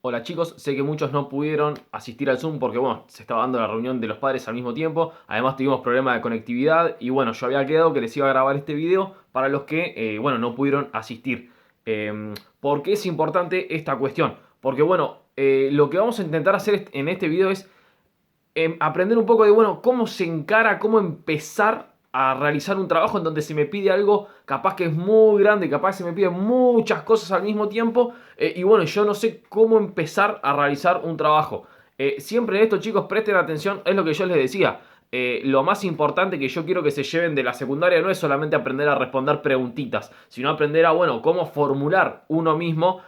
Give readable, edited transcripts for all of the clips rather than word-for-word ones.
Hola chicos, sé que muchos no pudieron asistir al Zoom porque bueno, se estaba dando la reunión de los padres al mismo tiempo. Además tuvimos problemas de conectividad y bueno, yo había quedado que les iba a grabar este video para los que bueno, no pudieron asistir. ¿Por qué es importante esta cuestión? Porque bueno, lo que vamos a intentar hacer en este video es aprender un poco de, bueno, cómo se encara, cómo empezar a realizar un trabajo en donde se me pide algo capaz que es muy grande, capaz que se me piden muchas cosas al mismo tiempo y bueno, yo no sé cómo empezar a realizar un trabajo. Siempre en esto, chicos, presten atención, es lo que yo les decía. Lo más importante que yo quiero que se lleven de la secundaria no es solamente aprender a responder preguntitas, sino aprender a, bueno, cómo formular uno mismo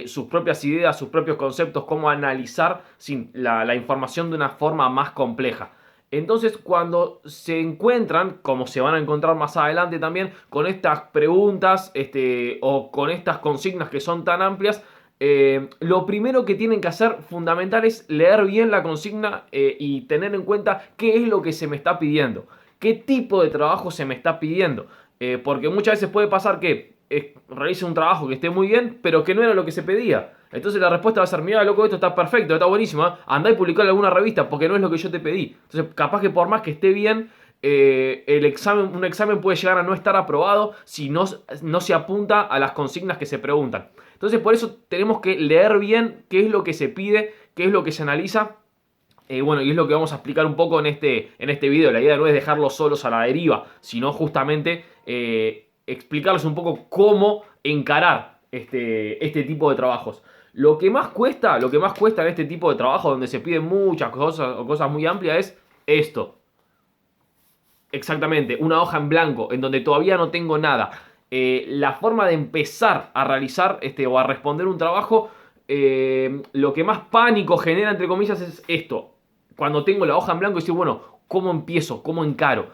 sus propias ideas, sus propios conceptos, cómo analizar la información de una forma más compleja. Entonces, cuando se encuentran, como se van a encontrar más adelante también, con estas preguntas o con estas consignas que son tan amplias, lo primero que tienen que hacer fundamental es leer bien la consigna y tener en cuenta qué es lo que se me está pidiendo, qué tipo de trabajo se me está pidiendo. Porque muchas veces puede pasar que realice un trabajo que esté muy bien, pero que no era lo que se pedía. Entonces la respuesta va a ser, mira, loco, esto está perfecto, está buenísimo, ¿eh? Andá y publicarlo en alguna revista porque no es lo que yo te pedí. Entonces, capaz que por más que esté bien, un examen puede llegar a no estar aprobado si no se apunta a las consignas que se preguntan. Entonces, por eso tenemos que leer bien qué es lo que se pide, qué es lo que se analiza. Bueno, y es lo que vamos a explicar un poco en este video. La idea no es dejarlos solos a la deriva, sino justamente explicarles un poco cómo encarar este tipo de trabajos. Lo que más cuesta en este tipo de trabajo donde se piden muchas cosas o cosas muy amplias es esto. Exactamente, una hoja en blanco en donde todavía no tengo nada. La forma de empezar a realizar o a responder un trabajo, lo que más pánico genera, entre comillas, es esto. Cuando tengo la hoja en blanco y decir, bueno, ¿cómo empiezo? ¿Cómo encaro?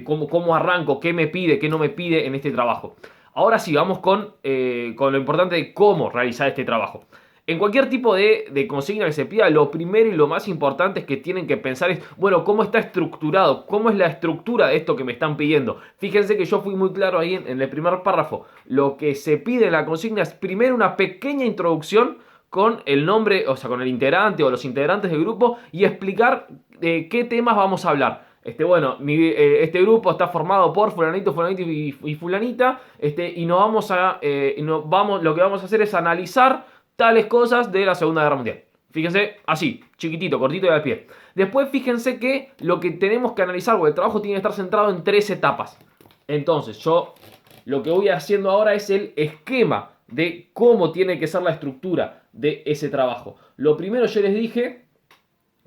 ¿Cómo arranco? ¿Qué me pide? ¿Qué no me pide en este trabajo? Ahora sí, vamos con lo importante de cómo realizar este trabajo. En cualquier tipo de consigna que se pida, lo primero y lo más importante es que tienen que pensar es, bueno, ¿cómo está estructurado? ¿Cómo es la estructura de esto que me están pidiendo? Fíjense que yo fui muy claro ahí en el primer párrafo. Lo que se pide en la consigna es primero una pequeña introducción con el nombre, o sea, con el integrante o los integrantes del grupo y explicar de qué temas vamos a hablar. Este grupo está formado por fulanito, fulanito y fulanita, y nos vamos a, lo que vamos a hacer es analizar tales cosas de la Segunda Guerra Mundial. Fíjense, así, chiquitito, cortito y al pie. Después fíjense que lo que tenemos que analizar, porque el trabajo tiene que estar centrado en tres etapas. Entonces, yo lo que voy haciendo ahora es el esquema de cómo tiene que ser la estructura de ese trabajo. Lo primero yo les dije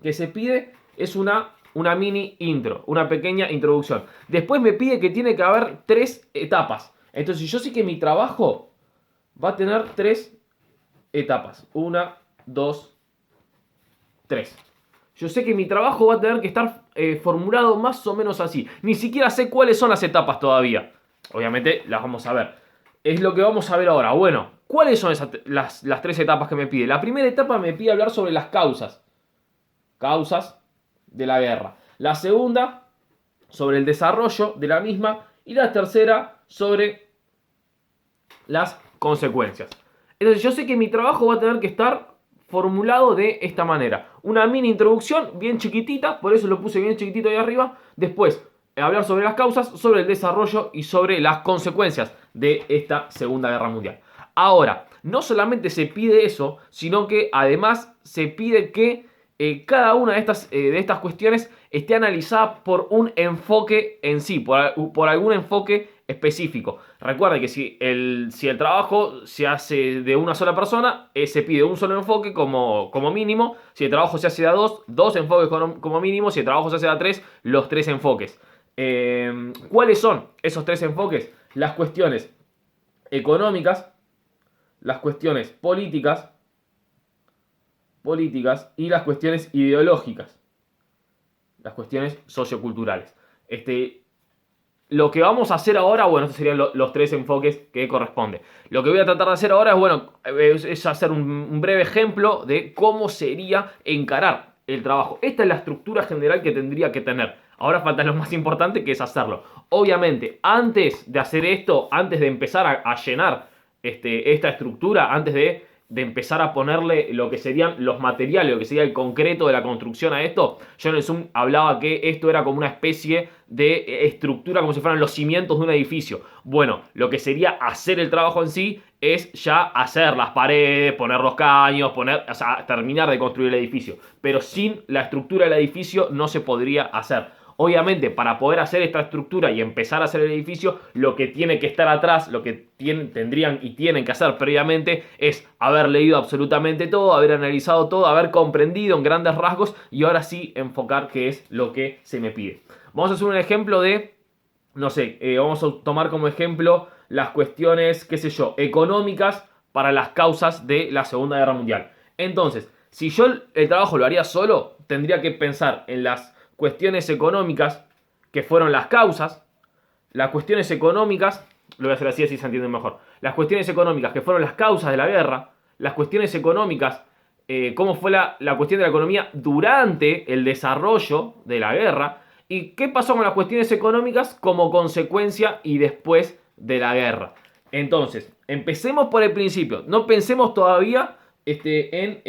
que se pide es una mini intro, una pequeña introducción. Después me pide que tiene que haber tres etapas. Entonces yo sé que mi trabajo va a tener tres etapas. Una, dos, tres. Yo sé que mi trabajo va a tener que estar formulado más o menos así. Ni siquiera sé cuáles son las etapas todavía. Obviamente las vamos a ver. Es lo que vamos a ver ahora. Bueno, ¿cuáles son las tres etapas que me pide? La primera etapa me pide hablar sobre las causas de la guerra. La segunda, sobre el desarrollo de la misma. Y la tercera, sobre las consecuencias. Entonces yo sé que mi trabajo va a tener que estar formulado de esta manera. Una mini introducción bien chiquitita, por eso lo puse bien chiquitito ahí arriba. Después, hablar sobre las causas, sobre el desarrollo y sobre las consecuencias de esta Segunda Guerra Mundial. Ahora, no solamente se pide eso, sino que además se pide que cada una de estas cuestiones esté analizada por un enfoque en sí, por algún enfoque específico. Recuerda que si el trabajo se hace de una sola persona, se pide un solo enfoque como mínimo. Si el trabajo se hace de a dos enfoques como mínimo. Si el trabajo se hace de a tres, los tres enfoques. ¿Cuáles son esos tres enfoques? Las cuestiones económicas, las cuestiones políticas y las cuestiones ideológicas, las cuestiones socioculturales. Lo que vamos a hacer ahora, bueno, estos serían los tres enfoques que corresponde. Lo que voy a tratar de hacer ahora es, bueno, es hacer un breve ejemplo de cómo sería encarar el trabajo. Esta es la estructura general que tendría que tener. Ahora falta lo más importante, que es hacerlo. Obviamente, antes de hacer esto, antes de empezar a llenar esta estructura, antes de de empezar a ponerle lo que serían los materiales, lo que sería el concreto de la construcción a esto, yo en el Zoom hablaba que esto era como una especie de estructura, como si fueran los cimientos de un edificio. Bueno, lo que sería hacer el trabajo en sí es ya hacer las paredes, poner los caños, o sea, terminar de construir el edificio. Pero sin la estructura del edificio no se podría hacer. Obviamente, para poder hacer esta estructura y empezar a hacer el edificio, lo que tiene que estar atrás, lo que tendrían y tienen que hacer previamente es haber leído absolutamente todo, haber analizado todo, haber comprendido en grandes rasgos y ahora sí enfocar qué es lo que se me pide. Vamos a hacer un ejemplo de, no sé, vamos a tomar como ejemplo las cuestiones, qué sé yo, económicas para las causas de la Segunda Guerra Mundial. Entonces, si yo el trabajo lo haría solo, tendría que pensar en las cuestiones económicas que fueron las causas, las cuestiones económicas, lo voy a hacer así se entiende mejor, las cuestiones económicas que fueron las causas de la guerra, las cuestiones económicas, cómo fue la cuestión de la economía durante el desarrollo de la guerra, y qué pasó con las cuestiones económicas como consecuencia y después de la guerra. Entonces, empecemos por el principio, no pensemos todavía en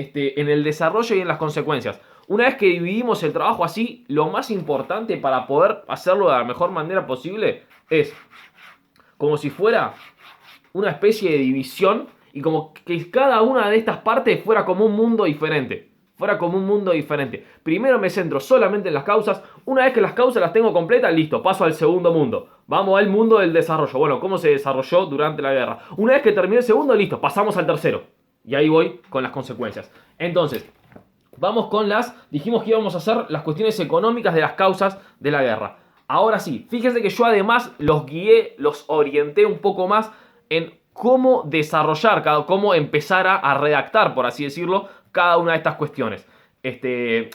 el desarrollo y en las consecuencias. Una vez que dividimos el trabajo así, lo más importante para poder hacerlo de la mejor manera posible es como si fuera una especie de división y como que cada una de estas partes fuera como un mundo diferente. Fuera como un mundo diferente. Primero me centro solamente en las causas. Una vez que las causas las tengo completas, listo, paso al segundo mundo. Vamos al mundo del desarrollo. Bueno, cómo se desarrolló durante la guerra. Una vez que terminé el segundo, listo, pasamos al tercero. Y ahí voy con las consecuencias. Entonces, vamos con dijimos que íbamos a hacer las cuestiones económicas de las causas de la guerra. Ahora sí, fíjense que yo además los guié, los orienté un poco más en cómo desarrollar, cómo empezar a redactar, por así decirlo, cada una de estas cuestiones.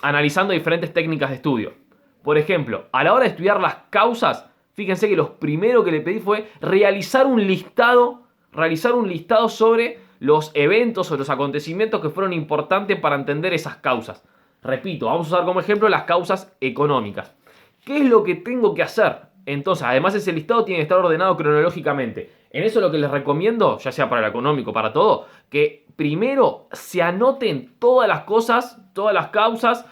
Analizando diferentes técnicas de estudio. Por ejemplo, a la hora de estudiar las causas, fíjense que lo primero que le pedí fue realizar un listado sobre los eventos o los acontecimientos que fueron importantes para entender esas causas. Repito, vamos a usar como ejemplo las causas económicas. ¿Qué es lo que tengo que hacer? Entonces, además ese listado tiene que estar ordenado cronológicamente. En eso lo que les recomiendo, ya sea para el económico, para todo, que primero se anoten todas las cosas, todas las causas,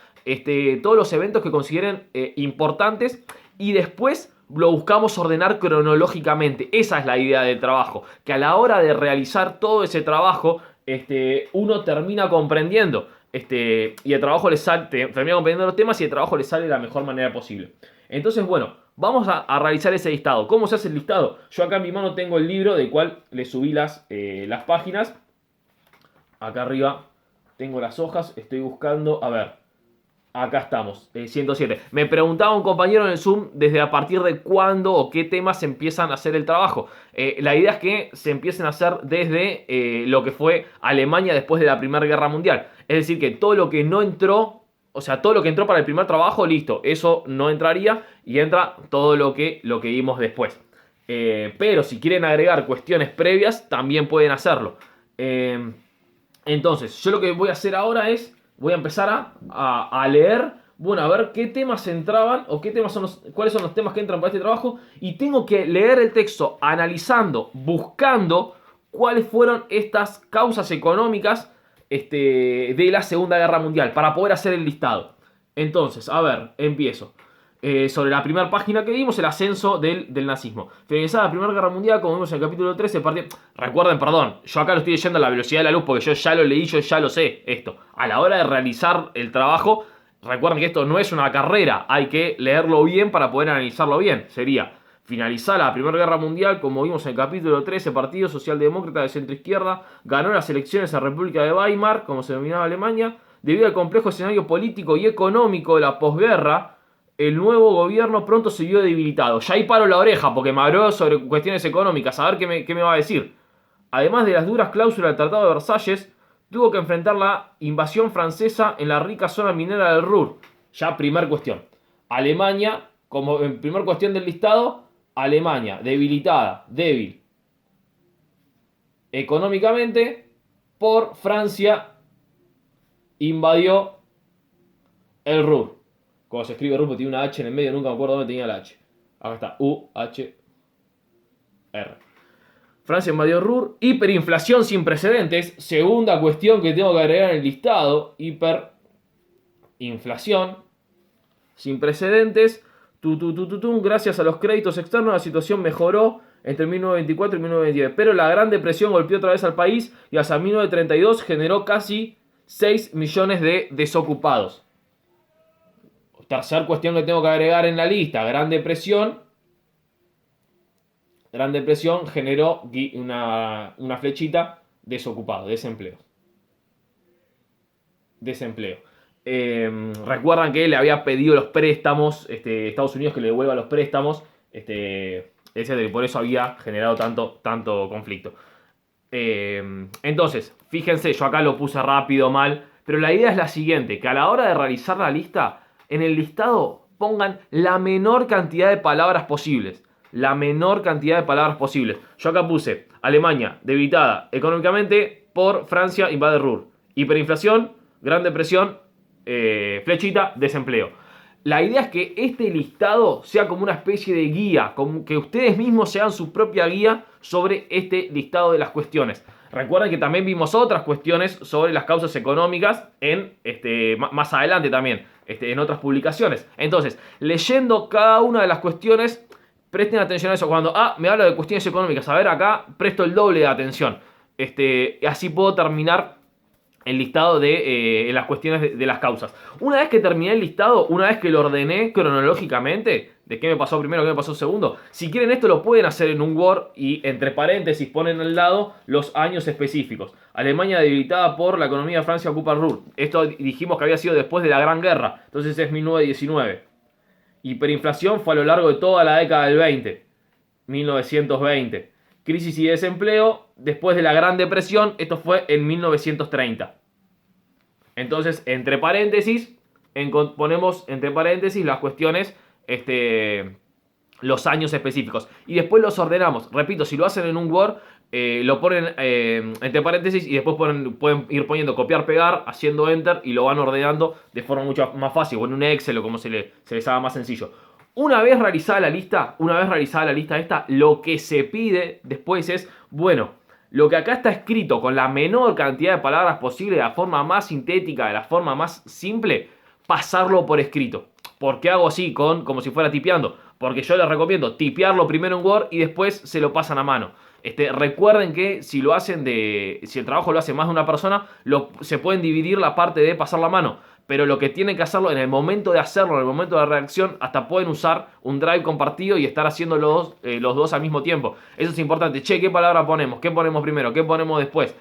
todos los eventos que consideren importantes y después lo buscamos ordenar cronológicamente. Esa es la idea del trabajo, que a la hora de realizar todo ese trabajo, uno termina comprendiendo y el trabajo le sale, termina comprendiendo los temas y el trabajo le sale de la mejor manera posible. Entonces, bueno, vamos a realizar ese listado. ¿Cómo se hace el listado? Yo acá en mi mano tengo el libro del cual le subí las páginas. Acá arriba tengo las hojas, estoy buscando, a ver, acá estamos, 107. Me preguntaba un compañero en el Zoom desde a partir de cuándo o qué temas se empiezan a hacer el trabajo. La idea es que se empiecen a hacer desde lo que fue Alemania después de la Primera Guerra Mundial. Es decir, que todo lo que no entró, o sea, todo lo que entró para el primer trabajo, listo, eso no entraría y entra todo lo que vimos después. Pero si quieren agregar cuestiones previas, también pueden hacerlo. Entonces, yo lo que voy a hacer ahora es, voy a empezar a leer, bueno, a ver qué temas entraban o cuáles son los temas que entran para este trabajo y tengo que leer el texto analizando, buscando cuáles fueron estas causas económicas de la Segunda Guerra Mundial para poder hacer el listado. Entonces, a ver, empiezo. Sobre la primera página que vimos, el ascenso del nazismo. Finalizada la Primera Guerra Mundial, como vimos en el capítulo 13, recuerden, perdón, yo acá lo estoy leyendo a la velocidad de la luz porque yo ya lo leí, yo ya lo sé esto. A la hora de realizar el trabajo, recuerden que esto no es una carrera, hay que leerlo bien para poder analizarlo bien. Sería, finalizada la Primera Guerra Mundial, como vimos en el capítulo 13, Partido Socialdemócrata de centro-izquierda ganó las elecciones en la República de Weimar, como se denominaba Alemania, debido al complejo escenario político y económico de la posguerra. El nuevo gobierno pronto se vio debilitado. Ya ahí paro la oreja porque me habló sobre cuestiones económicas. A ver qué me va a decir. Además de las duras cláusulas del Tratado de Versalles, tuvo que enfrentar la invasión francesa en la rica zona minera del Ruhr. Ya primer cuestión. Alemania, como en primer cuestión del listado, Alemania, debilitada, débil económicamente, por Francia invadió el Ruhr. Cuando se escribe Ruhr tiene una H en el medio, nunca me acuerdo dónde tenía la H. Acá está, U-H-R. Francia invadió Ruhr. Hiperinflación sin precedentes. Segunda cuestión que tengo que agregar en el listado. Hiperinflación sin precedentes. Gracias a los créditos externos la situación mejoró entre 1924 y 1929. Pero la Gran Depresión golpeó otra vez al país y hasta 1932 generó casi 6 millones de desocupados. Tercer cuestión que tengo que agregar en la lista. Gran Depresión generó una flechita desocupado, desempleo. Recuerdan que le había pedido los préstamos, Estados Unidos que le devuelva los préstamos, por eso había generado tanto conflicto. Entonces, fíjense, yo acá lo puse rápido, mal, pero la idea es la siguiente, que a la hora de realizar la lista, en el listado pongan la menor cantidad de palabras posibles. La menor cantidad de palabras posibles. Yo acá puse Alemania debilitada económicamente por Francia invade Ruhr. Hiperinflación, Gran Depresión, flechita, desempleo. La idea es que este listado sea como una especie de guía, como que ustedes mismos sean su propia guía sobre este listado de las cuestiones. Recuerden que también vimos otras cuestiones sobre las causas económicas más adelante también, en otras publicaciones. Entonces, leyendo cada una de las cuestiones, presten atención a eso. Cuando me habla de cuestiones económicas, a ver, acá presto el doble de atención. Así puedo terminar el listado de las cuestiones de las causas. Una vez que terminé el listado, una vez que lo ordené cronológicamente, de qué me pasó primero, qué me pasó segundo, si quieren esto lo pueden hacer en un Word y entre paréntesis ponen al lado los años específicos. Alemania debilitada por la economía de Francia ocupa Ruhr. Esto dijimos que había sido después de la Gran Guerra, entonces es 1919. Hiperinflación fue a lo largo de toda la década del 20, 1920. Crisis y desempleo después de la Gran Depresión, esto fue en 1930. Entonces, entre paréntesis, ponemos entre paréntesis las cuestiones, los años específicos. Y después los ordenamos. Repito, si lo hacen en un Word, lo ponen entre paréntesis y después pueden ir poniendo copiar, pegar, haciendo enter y lo van ordenando de forma mucho más fácil, o en un Excel o como se les haga más sencillo. Una vez realizada la lista esta, lo que se pide después es, bueno, lo que acá está escrito con la menor cantidad de palabras posible, de la forma más sintética, de la forma más simple, pasarlo por escrito. ¿Por qué hago así? Como si fuera tipeando. Porque yo les recomiendo tipearlo primero en Word y después se lo pasan a mano. Recuerden que si el trabajo lo hace más de una persona, se pueden dividir la parte de pasar la mano. Pero lo que tienen que hacerlo en el momento de hacerlo, en el momento de la redacción, hasta pueden usar un drive compartido y estar haciendo los dos al mismo tiempo. Eso es importante. Che, ¿qué palabra ponemos? ¿Qué ponemos primero? ¿Qué ponemos después?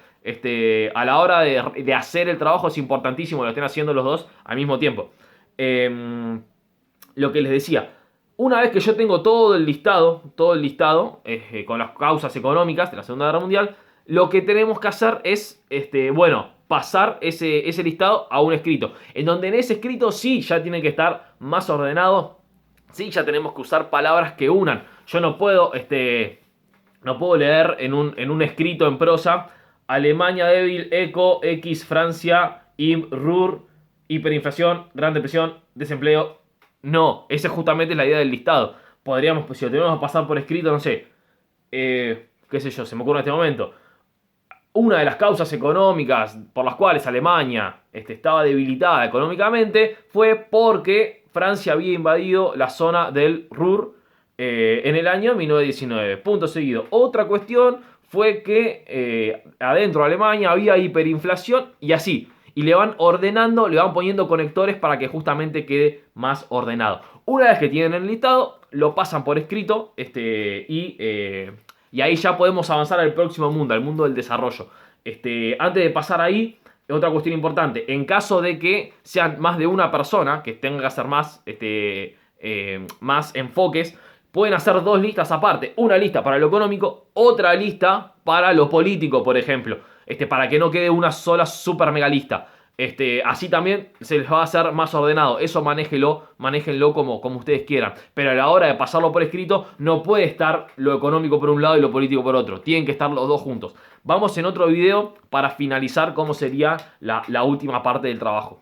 A la hora de hacer el trabajo es importantísimo que lo estén haciendo los dos al mismo tiempo. Lo que les decía. Una vez que yo tengo todo el listado con las causas económicas de la Segunda Guerra Mundial, lo que tenemos que hacer es, pasar ese listado a un escrito. En donde en ese escrito sí ya tiene que estar más ordenado, sí ya tenemos que usar palabras que unan. Yo no puedo leer en un escrito en prosa, Alemania débil, eco, X, Francia, Ruhr, hiperinflación, Gran Depresión, desempleo. No, esa es justamente la idea del listado. Podríamos, si lo tenemos que pasar por escrito, no sé, qué sé yo, se me ocurre en este momento. Una de las causas económicas por las cuales Alemania estaba debilitada económicamente fue porque Francia había invadido la zona del Ruhr en el año 1919. Punto seguido. Otra cuestión fue que adentro de Alemania había hiperinflación y así. Y le van ordenando, le van poniendo conectores para que justamente quede más ordenado. Una vez que tienen el listado, lo pasan por escrito y ahí ya podemos avanzar al próximo mundo, al mundo del desarrollo. Antes de pasar ahí, otra cuestión importante. En caso de que sean más de una persona, que tenga que hacer más enfoques, pueden hacer dos listas aparte. Una lista para lo económico, otra lista para lo político, por ejemplo. Para que no quede una sola super mega lista. Así también se les va a hacer más ordenado. Eso manéjenlo como ustedes quieran. Pero a la hora de pasarlo por escrito, no puede estar lo económico por un lado y lo político por otro. Tienen que estar los dos juntos. Vamos en otro video para finalizar cómo sería la última parte del trabajo.